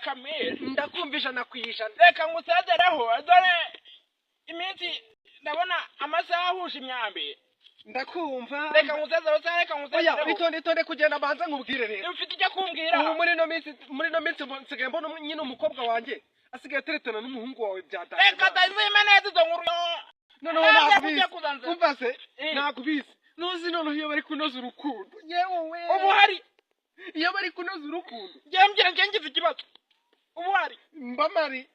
Kamere ndakumvisha nakwisha reka ngusezeraho dore iminsi ndabona amasaha ahuje imyambi ndakumva reka ngusezeraho reka ngusezeraho oya itonde kugenda banza nkubwire rero mfite icyo kumbwira ubu muri no minsi nsigaye mbona nyine umukobwa wanjye asigaye ateretana n'umuhungu wawe byatanye reka tazime neza izo nkuru noneho umva se nakubizi nuzi noneho iyo bari kunoza urukundo yewe ubu hari iyo bari kunoza urukundo njye ngize ikibazo ubu hari mbamari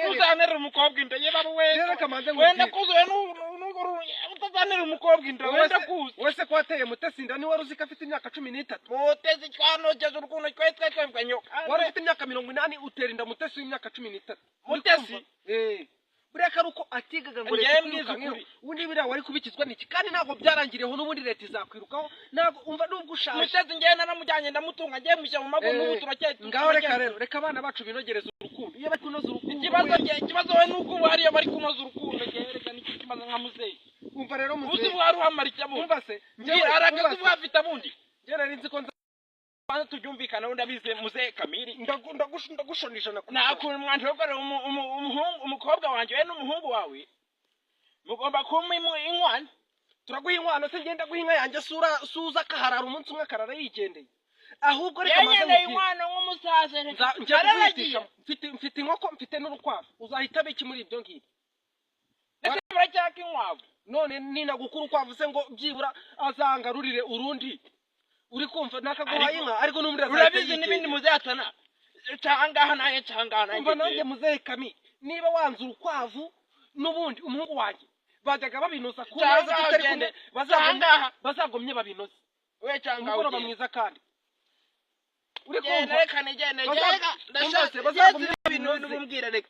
uzanira umukobwa inda ye baba wenda kuzuye utazanira umukobwa inda wenda kuza wese ko wateye Mutesi inda ni wari uzi ko afite imyaka 13 Mutesi twanogeje urukundo twese nyoka wari ufite imyaka 80 utera inda Mutesi w'imyaka 13 Mutesi bureka ruko atigaga ngo leta imwizukuri undi bira wari kubikizwa niki kandi ntago byarangiriyeho n'ubundi leta izakwirukaho ntago umva nubwo ushaje Mutesi ngena namujyanye ndamutunga ngiye mushyira mu mago n'ubu turacyetse ngaho reka abana bacu binogereza urukundo iyo bari kunoza urukundo ikibazo we nuko bari bari kunoza urukundo reka niki kimaze nka muzeyi umva rero muzeyi uzi bwari uhamarika bundi umva se ngiye aragaze bwafite abundi ngera rinzi ko Bana tubyumvikana wenda bize muze Kamiri ndagushonisha nakuri mwantu rwara umukobwa wanje we n'umuhungu wawe mugomba kumpa inkwano turaguha inkwano se ngenda guhinga yanjye suza kaharara umunsi umwe karara yigendeye ahubwo reka maze ngende inkwano nk'umusaza reka mfite inkoko mfite n'urukwavu uzahita biki muri ibyo ngibi ese muracyaka inkwavu none nina gukura ukwavu se ngo byibura azangarurire urundi uri kumva nakaguhaye inka ariko n'umuri urabizi n'ibindi muzatana cangaha naye cangana umva nanjye muzehe Kami niba wanze urukwavu n'ubundi umuhungu wanjye bajyaga babinoza ku neza tutari kumwe bazagomye babinoze we canga umugoroba mwiza kandi uri kumva reka nigende ndashaka bazagomye babinoze n'ubumbwira reka